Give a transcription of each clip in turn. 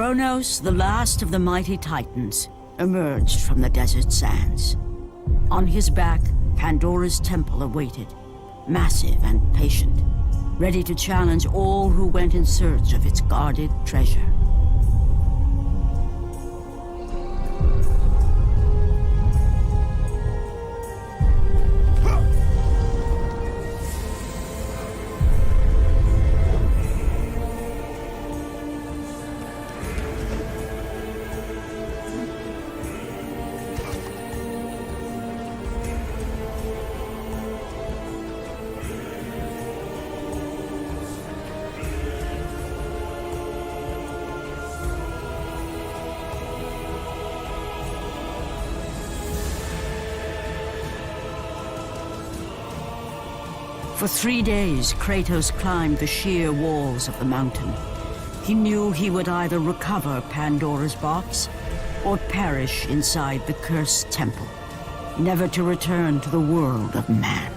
Kronos, the last of the mighty Titans, emerged from the desert sands. On his back, Pandora's temple awaited, massive and patient, ready to challenge all who went in search of its guarded treasure. For 3 days, Kratos climbed the sheer walls of the mountain. He knew he would either recover Pandora's box or perish inside the cursed temple, never to return to the world of man.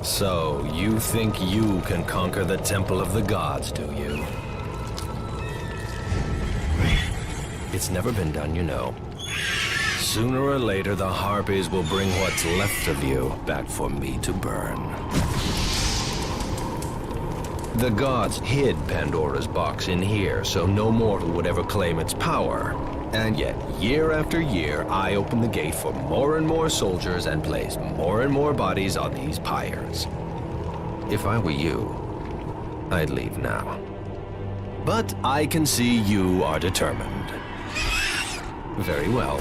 So, you think you can conquer the Temple of the Gods, do you? It's never been done, you know. Sooner or later, the Harpies will bring what's left of you back for me to burn. The gods hid Pandora's box in here, so no mortal would ever claim its power. And yet, year after year, I open the gate for more and more soldiers and place more and more bodies on these pyres. If I were you, I'd leave now. But I can see you are determined. Very well.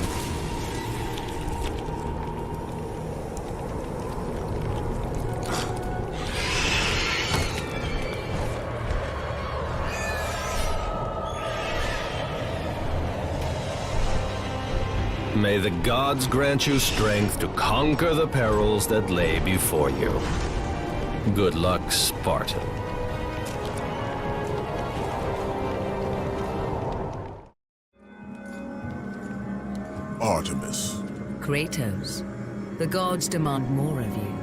May the gods grant you strength to conquer the perils that lay before you. Good luck, Spartan. Artemis. Kratos, the gods demand more of you.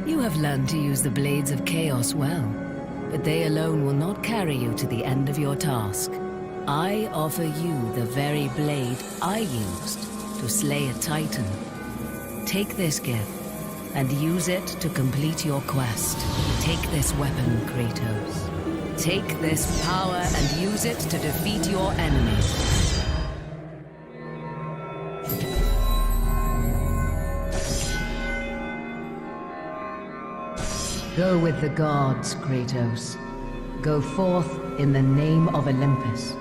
You have learned to use the blades of chaos well, but they alone will not carry you to the end of your task. I offer you the very blade I used to slay a Titan. Take this gift and use it to complete your quest. Take this weapon, Kratos. Take this power and use it to defeat your enemies. Go with the gods, Kratos. Go forth in the name of Olympus.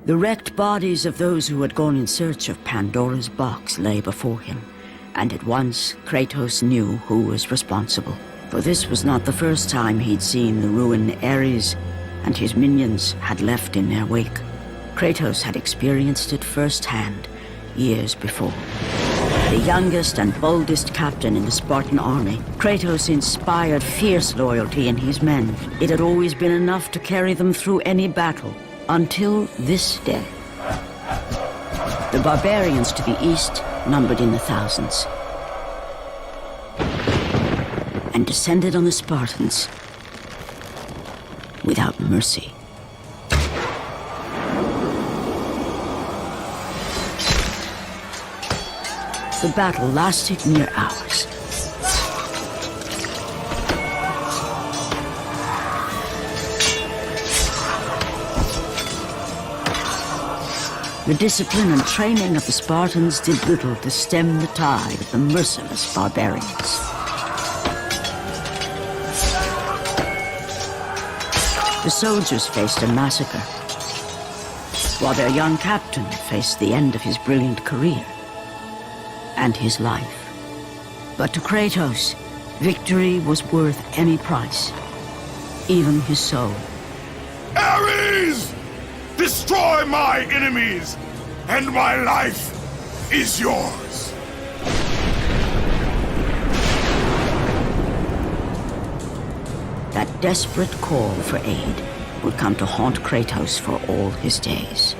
The wrecked bodies of those who had gone in search of Pandora's box lay before him, and at once Kratos knew who was responsible. For this was not the first time he'd seen the ruin Ares and his minions had left in their wake. Kratos had experienced it firsthand years before. The youngest and boldest captain in the Spartan army, Kratos inspired fierce loyalty in his men. It had always been enough to carry them through any battle, until this day. The barbarians to the east numbered in the thousands, and descended on the Spartans without mercy. The battle lasted near hours. The discipline and training of the Spartans did little to stem the tide of the merciless barbarians. The soldiers faced a massacre, while their young captain faced the end of his brilliant career and his life. But to Kratos, Victory was worth any price, even his soul. Ares! Destroy my enemies, and my life is yours. That desperate call for aid would come to haunt Kratos for all his days.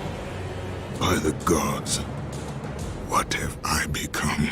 By the gods, what have I become?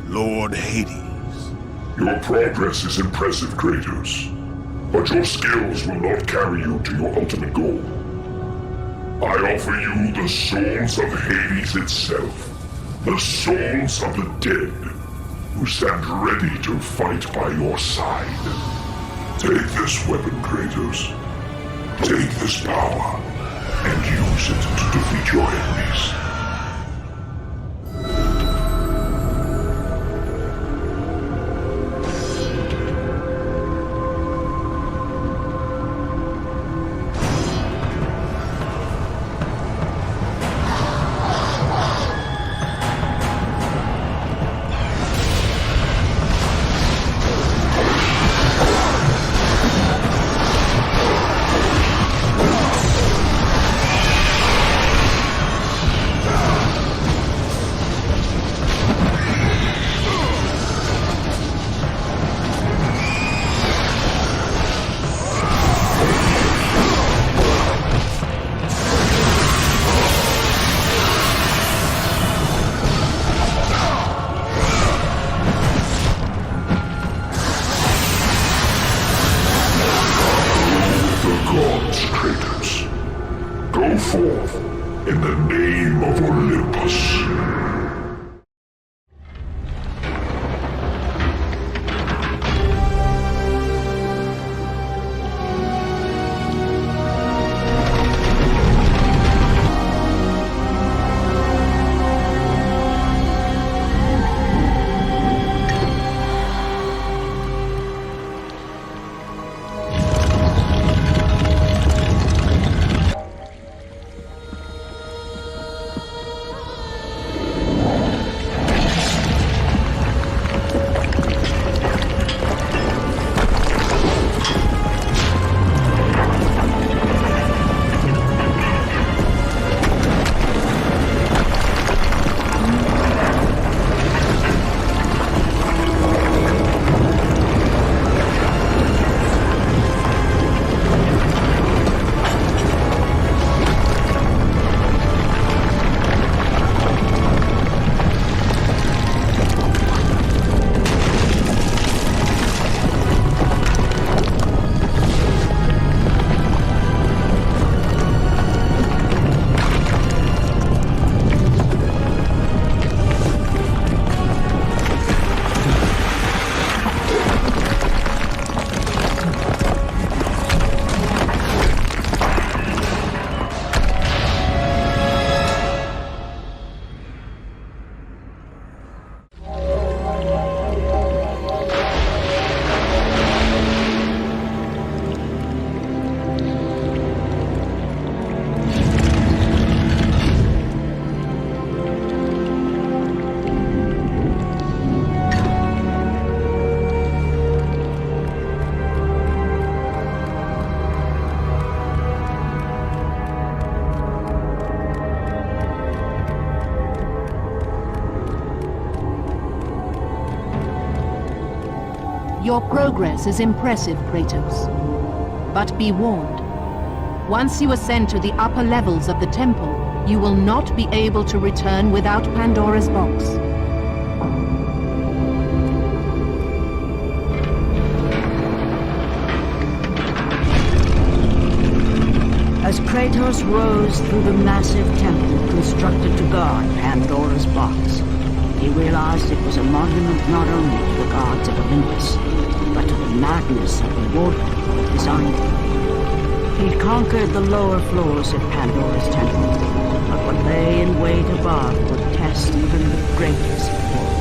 Lord Hades. Your progress is impressive, Kratos. But your skills will not carry you to your ultimate goal. I offer you the souls of Hades itself. The souls of the dead, who stand ready to fight by your side. Take this weapon, Kratos. Take this power, and use it to defeat your enemies. Forth in the name of Olympus. Your progress is impressive, Kratos. But be warned. Once you ascend to the upper levels of the temple, you will not be able to return without Pandora's box. As Kratos rose through the massive temple constructed to guard Pandora's box, he realized it was a monument not only to the gods of Olympus, but to the madness of the mortal who had designed it. He'd conquered the lower floors of Pandora's temple, but what lay in wait above would test even the greatest of mortals.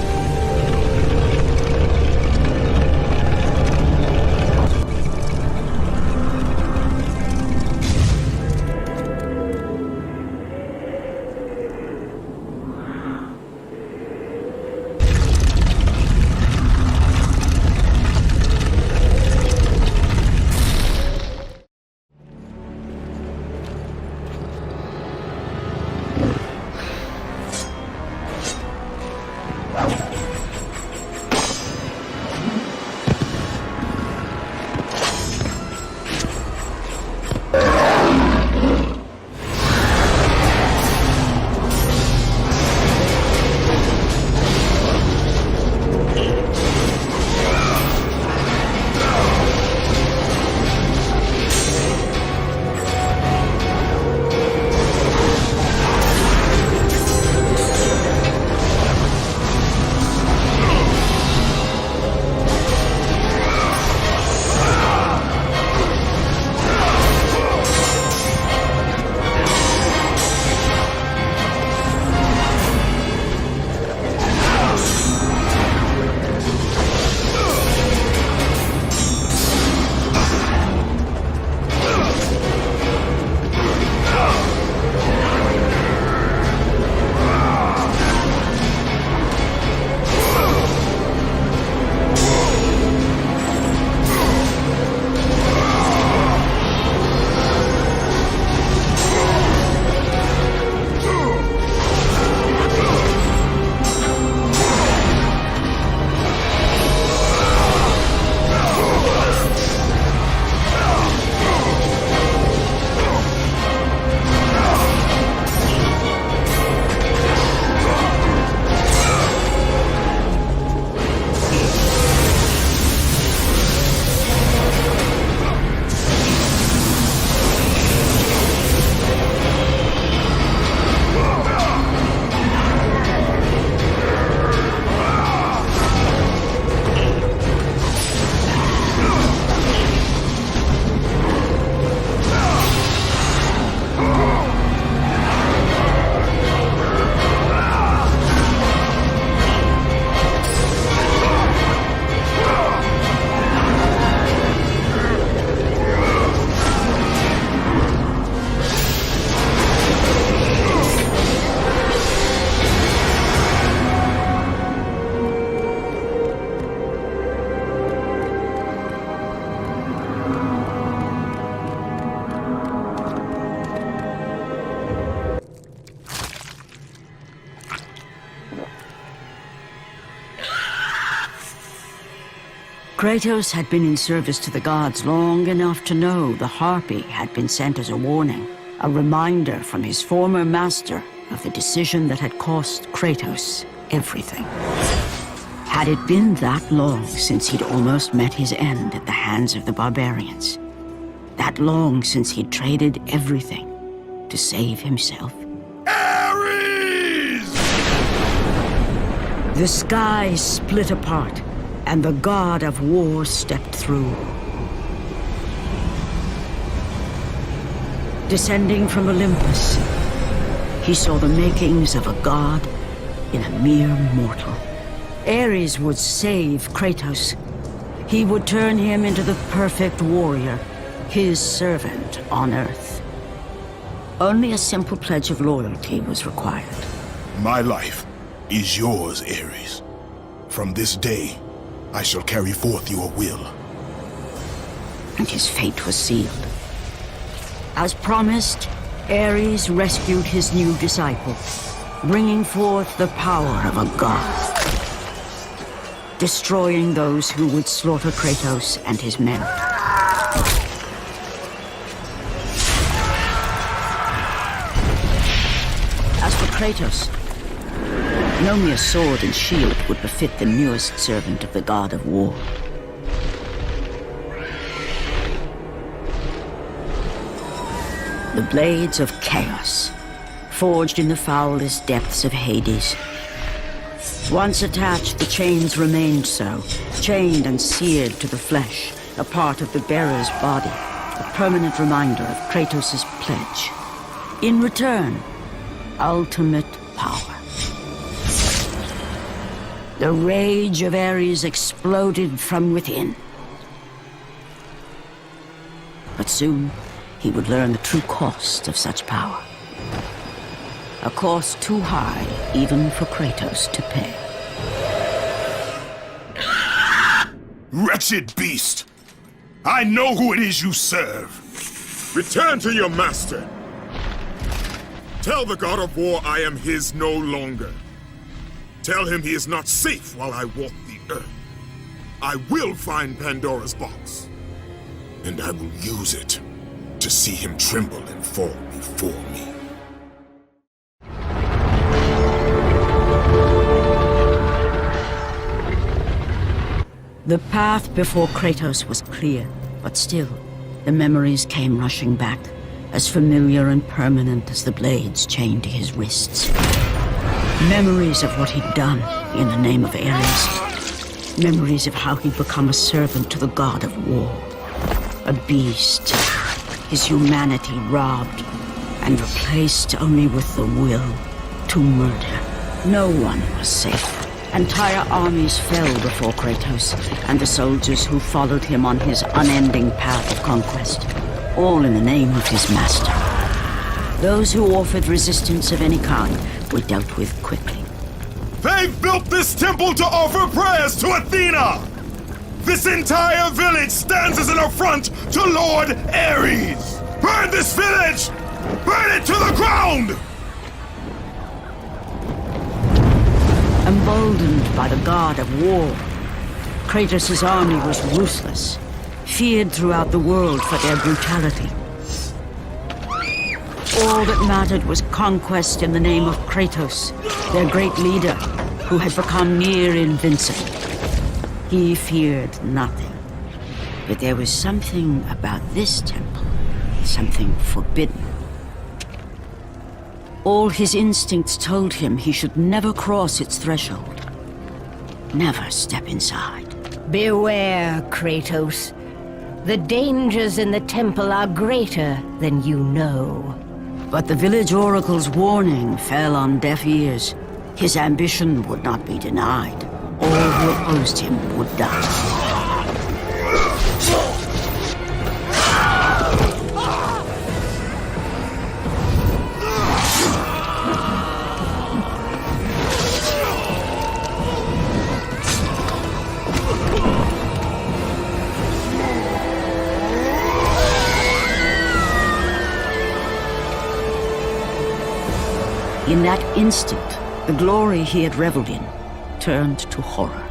Kratos had been in service to the gods long enough to know the Harpy had been sent as a warning, a reminder from his former master of the decision that had cost Kratos everything. Had it been that long since he'd almost met his end at the hands of the barbarians? That long since he'd traded everything to save himself? Ares! The sky split apart, and the god of war stepped through. Descending from Olympus, he saw the makings of a god in a mere mortal. Ares would save Kratos. He would turn him into the perfect warrior, his servant on Earth. Only a simple pledge of loyalty was required. My life is yours, Ares. From this day, I shall carry forth your will. And his fate was sealed. As promised, Ares rescued his new disciple, bringing forth the power of a god, destroying those who would slaughter Kratos and his men. As for Kratos, no mere sword and shield would befit the newest servant of the god of war. The blades of chaos, forged in the foulest depths of Hades. Once attached, the chains remained so, chained and seared to the flesh, a part of the bearer's body, a permanent reminder of Kratos' pledge. In return, ultimate power. The rage of Ares exploded from within. But soon, he would learn the true cost of such power. A cost too high even for Kratos to pay. Wretched beast! I know who it is you serve! Return to your master! Tell the god of war I am his no longer. Tell him he is not safe while I walk the earth. I will find Pandora's box. And I will use it to see him tremble and fall before me. The path before Kratos was clear, but still, the memories came rushing back, as familiar and permanent as the blades chained to his wrists. Memories of what he'd done in the name of Ares. Memories of how he'd become a servant to the god of war. A beast, his humanity robbed and replaced only with the will to murder. No one was safe. Entire armies fell before Kratos and the soldiers who followed him on his unending path of conquest, all in the name of his master. Those who offered resistance of any kind were dealt with quickly. They've built this temple to offer prayers to Athena! This entire village stands as an affront to Lord Ares! Burn this village! Burn it to the ground! Emboldened by the god of war, Kratos' army was ruthless, feared throughout the world for their brutality. All that mattered was conquest in the name of Kratos, their great leader, who had become near invincible. He feared nothing. But there was something about this temple, something forbidden. All his instincts told him he should never cross its threshold. Never step inside. Beware, Kratos. The dangers in the temple are greater than you know. But the village oracle's warning fell on deaf ears. His ambition would not be denied. All who opposed him would die. In that instant, the glory he had reveled in turned to horror.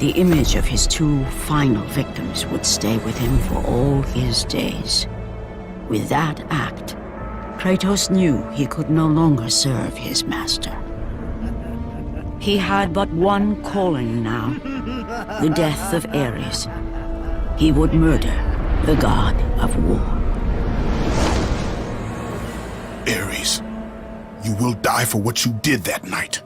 The image of his two final victims would stay with him for all his days. With that act, Kratos knew he could no longer serve his master. He had but one calling now, the death of Ares. He would murder the god of war. Ares, you will die for what you did that night.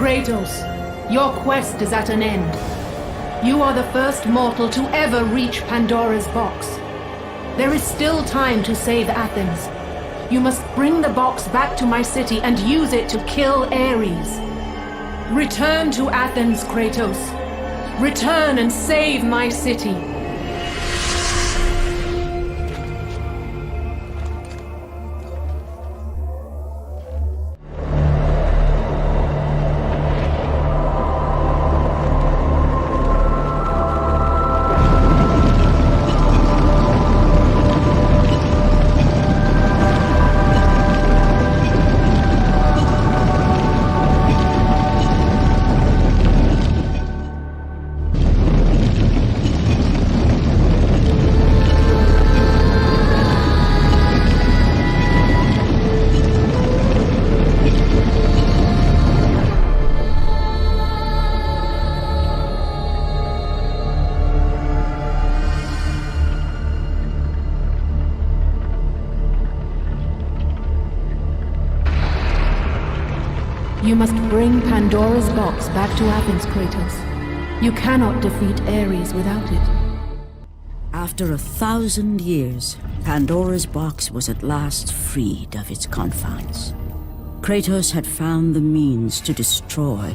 Kratos, your quest is at an end. You are the first mortal to ever reach Pandora's box. There is still time to save Athens. You must bring the box back to my city and use it to kill Ares. Return to Athens, Kratos. Return and save my city. You must bring Pandora's box back to Athens, Kratos. You cannot defeat Ares without it. After 1,000 years, Pandora's box was at last freed of its confines. Kratos had found the means to destroy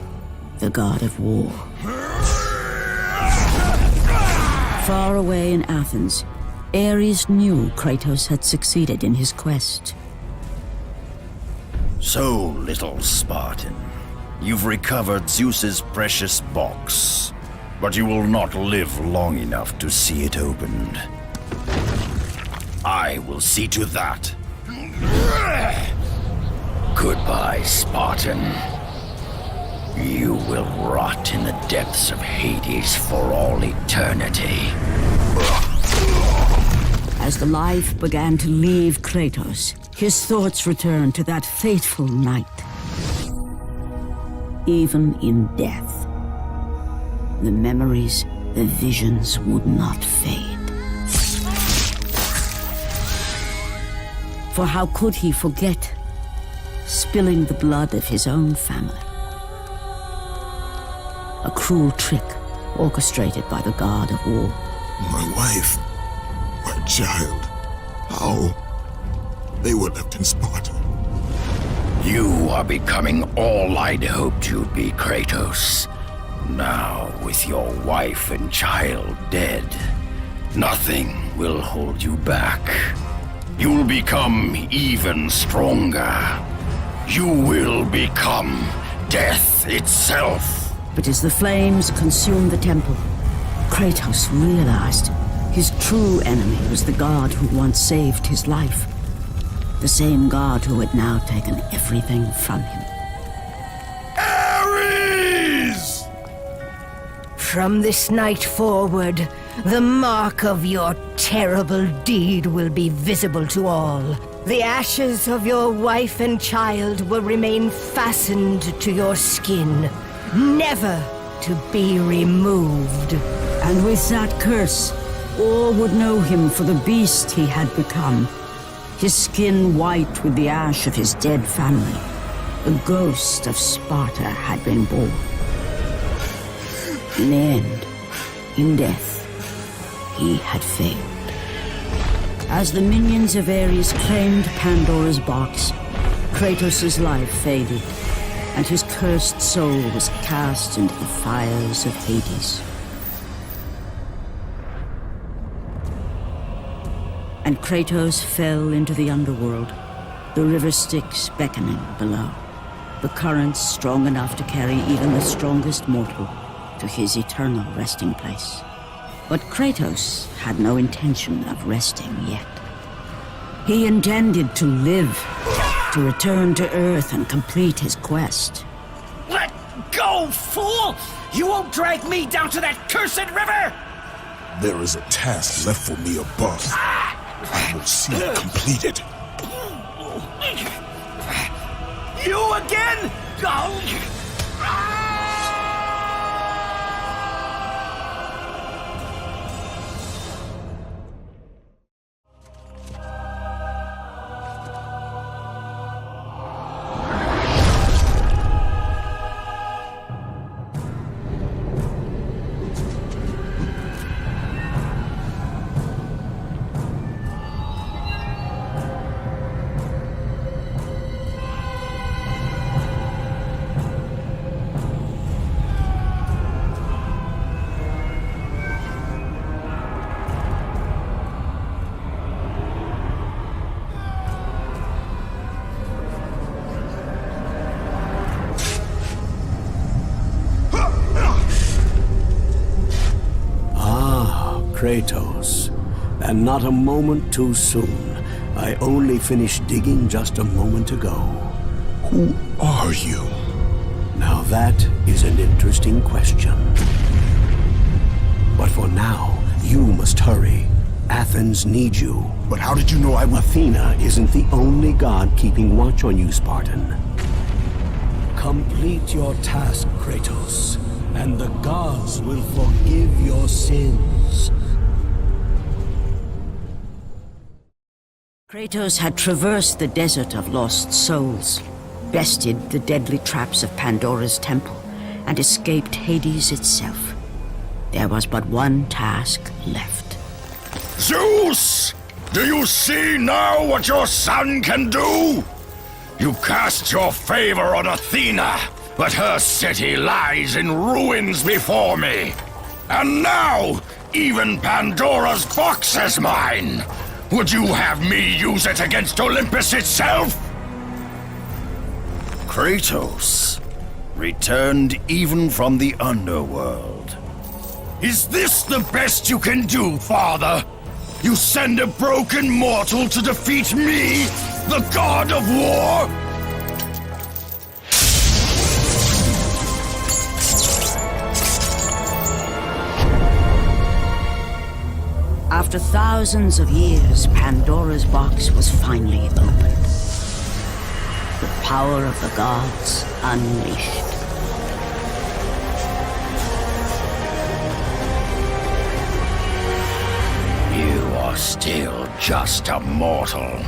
the god of war. Far away in Athens, Ares knew Kratos had succeeded in his quest. So, little Spartan, You've recovered Zeus's precious box, but you will not live long enough to see it opened. I will see to that. Goodbye, Spartan. You will rot in the depths of Hades for all eternity. As the life began to leave Kratos, his thoughts returned to that fateful night. Even in death, the memories, the visions would not fade. For how could he forget spilling the blood of his own family? A cruel trick orchestrated by the god of war. My wife, my child, how? They were left in Sparta. You are becoming all I'd hoped you'd be, Kratos. Now, with your wife and child dead, nothing will hold you back. You'll become even stronger. You will become death itself. But as the flames consumed the temple, Kratos realized his true enemy was the god who once saved his life. The same god who had now taken everything from him. Ares! From this night forward, the mark of your terrible deed will be visible to all. The ashes of your wife and child will remain fastened to your skin, never to be removed. And with that curse, all would know him for the beast he had become. His skin white with the ash of his dead family. The ghost of Sparta had been born. In the end, in death, he had failed. As the minions of Ares claimed Pandora's box, Kratos' life faded, and his cursed soul was cast into the fires of Hades. And Kratos fell into the underworld, the river Styx beckoning below, the currents strong enough to carry even the strongest mortal to his eternal resting place. But Kratos had no intention of resting yet. He intended to live, to return to Earth and complete his quest. Let go, fool! You won't drag me down to that cursed river! There is a task left for me above. I will see it completed. You again? Kratos, and not a moment too soon. I only finished digging just a moment ago. Who are you? Now that is an interesting question. But for now, you must hurry. Athens needs you. But how did you know I would... Athena isn't the only god keeping watch on you, Spartan. Complete your task, Kratos, and the gods will forgive your sins. Kratos had traversed the desert of lost souls, bested the deadly traps of Pandora's temple, and escaped Hades itself. There was but one task left. Zeus! Do you see now what your son can do? You cast your favor on Athena, but her city lies in ruins before me. And now, even Pandora's box is mine. Would you have me use it against Olympus itself? Kratos, returned even from the underworld. Is this the best you can do, Father? You send a broken mortal to defeat me, the god of war? After thousands of years, Pandora's box was finally opened. The power of the gods unleashed. You are still just a mortal.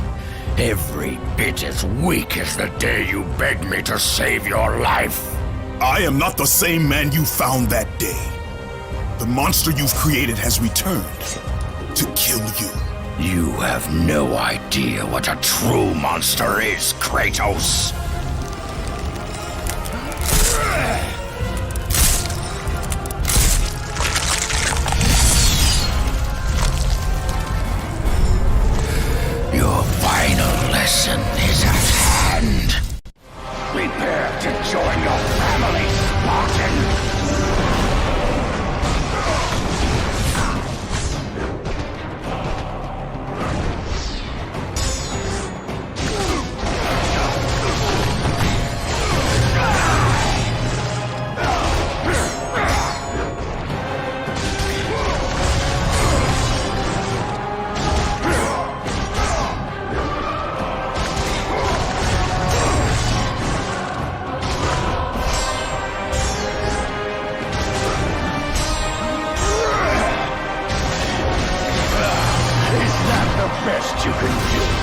Every bit as weak as the day you begged me to save your life. I am not the same man you found that day. The monster you've created has returned to kill you. You have no idea what a true monster is, Kratos. Your final lesson is at hand. Prepare to join your family, Spartan. Best you can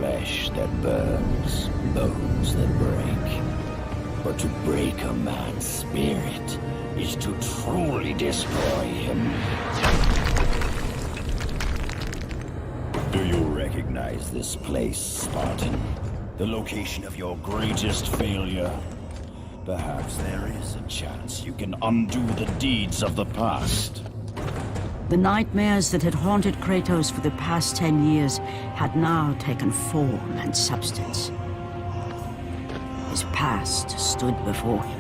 flesh that burns, bones that break. But to break a man's spirit is to truly destroy him. Do you recognize this place, Spartan? The location of your greatest failure? Perhaps there is a chance you can undo the deeds of the past. The nightmares that had haunted Kratos for the past 10 years had now taken form and substance. His past stood before him.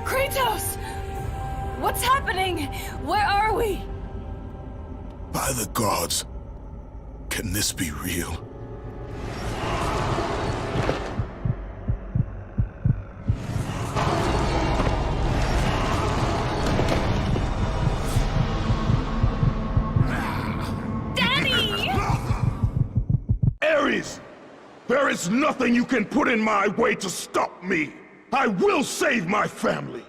Kratos! What's happening? Where are we? By the gods, can this be real? There's nothing you can put in my way to stop me. I will save my family.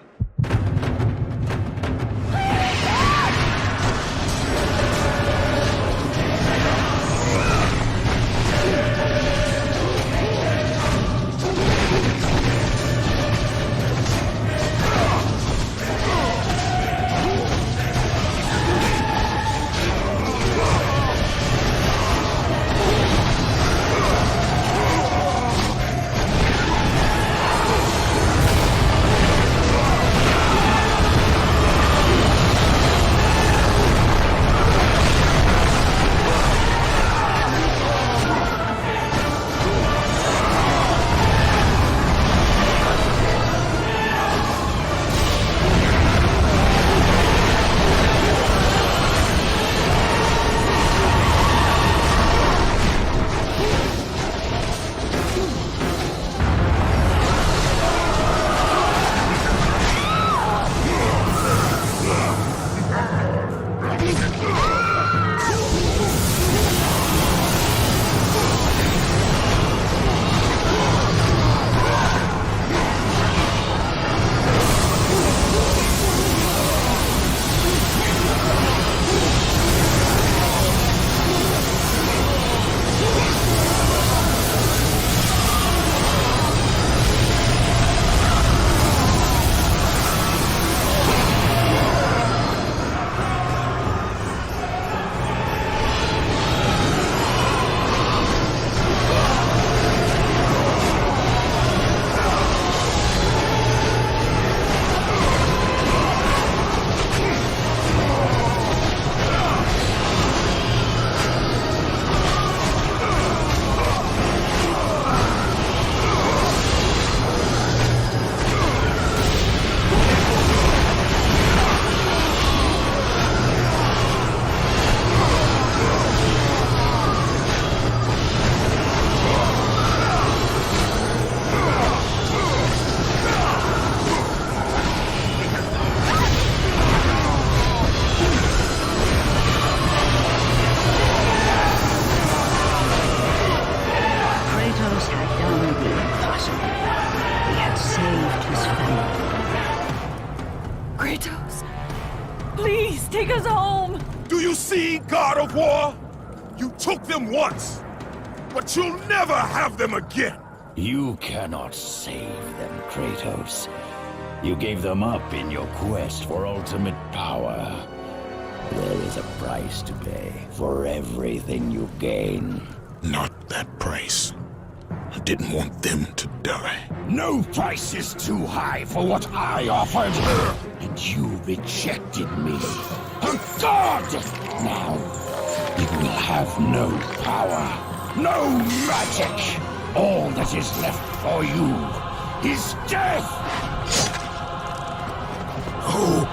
Please, take us home! Do you see, God of War? You took them once, but you'll never have them again! You cannot save them, Kratos. You gave them up in your quest for ultimate power. There is a price to pay for everything you gain. Not that price. I didn't want them to die. No price is too high for what I offered. And you rejected me. A god! Now, you will have no power, no magic. All that is left for you is death! Oh,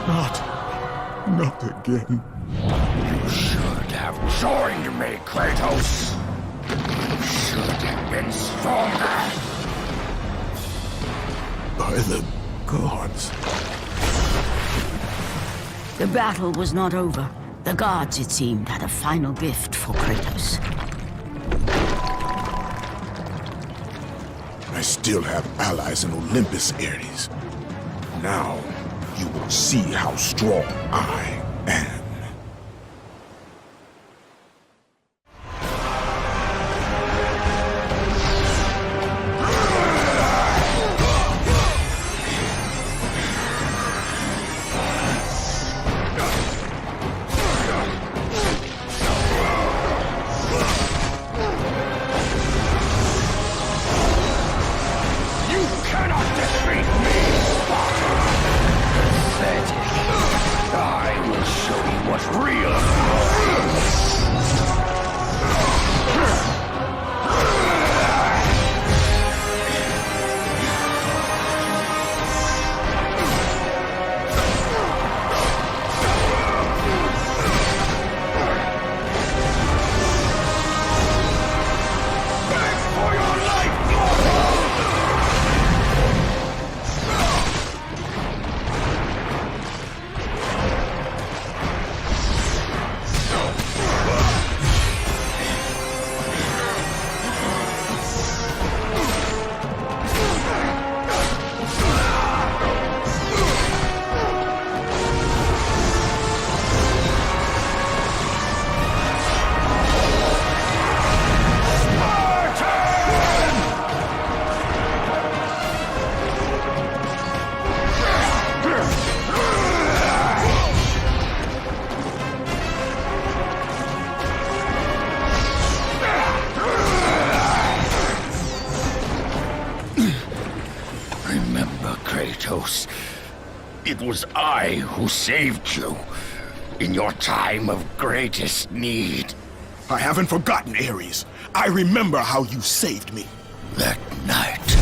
not again. You should have joined me, Kratos. You should have been stronger. By the gods. The battle was not over. The gods, it seemed, had a final gift for Kratos. I still have allies in Olympus, Ares. Now, you will see how strong I am. I will show you Kratos. It was I who saved you in your time of greatest need. I haven't forgotten, Ares. I remember how you saved me. That night,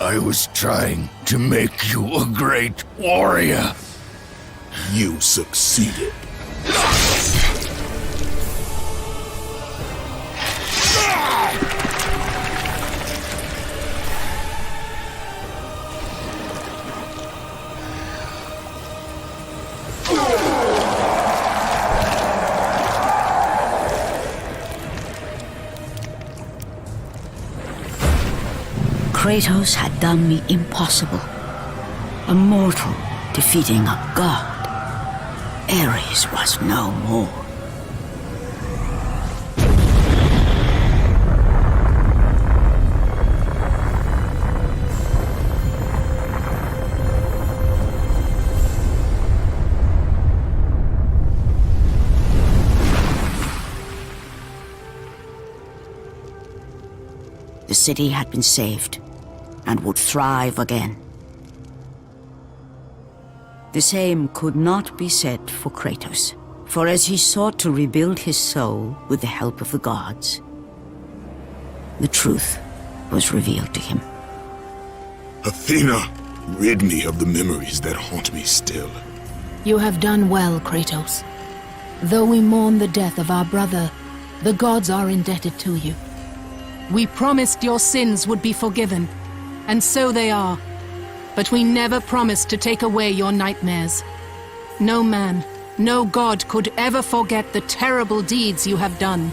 I was trying to make you a great warrior. You succeeded. Kratos had done the impossible. A mortal defeating a god. Ares was no more. The city had been saved and would thrive again. The same could not be said for Kratos, for as he sought to rebuild his soul with the help of the gods, the truth was revealed to him. Athena, rid me of the memories that haunt me still. You have done well, Kratos. Though we mourn the death of our brother, the gods are indebted to you. We promised your sins would be forgiven, and so they are. But we never promised to take away your nightmares. No man, no god could ever forget the terrible deeds you have done.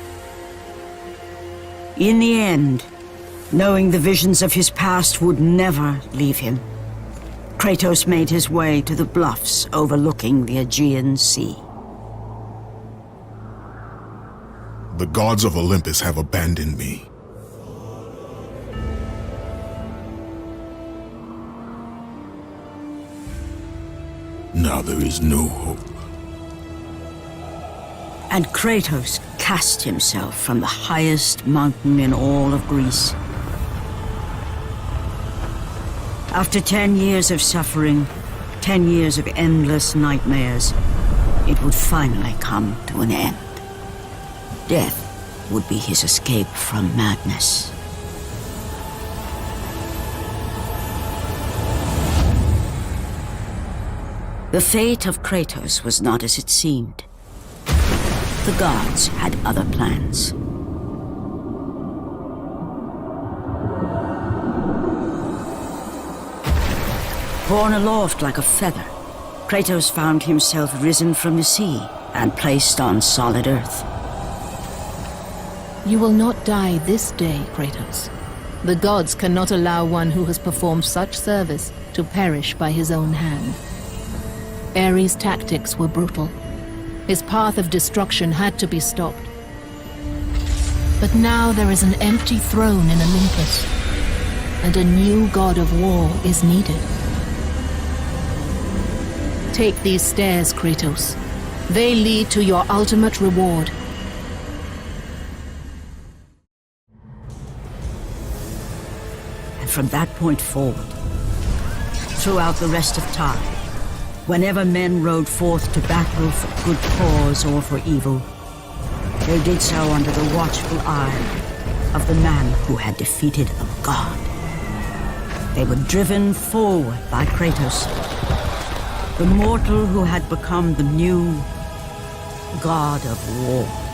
In the end, knowing the visions of his past would never leave him, Kratos made his way to the bluffs overlooking the Aegean Sea. The gods of Olympus have abandoned me. Now there is no hope. And Kratos cast himself from the highest mountain in all of Greece. After 10 years of suffering, 10 years of endless nightmares, it would finally come to an end. Death would be his escape from madness. The fate of Kratos was not as it seemed. The gods had other plans. Borne aloft like a feather, Kratos found himself risen from the sea and placed on solid earth. You will not die this day, Kratos. The gods cannot allow one who has performed such service to perish by his own hand. Ares' tactics were brutal. His path of destruction had to be stopped. But now there is an empty throne in Olympus, and a new god of war is needed. Take these stairs, Kratos. They lead to your ultimate reward. And from that point forward, throughout the rest of time, whenever men rode forth to battle for good cause or for evil, they did so under the watchful eye of the man who had defeated a god. They were driven forward by Kratos, the mortal who had become the new god of war.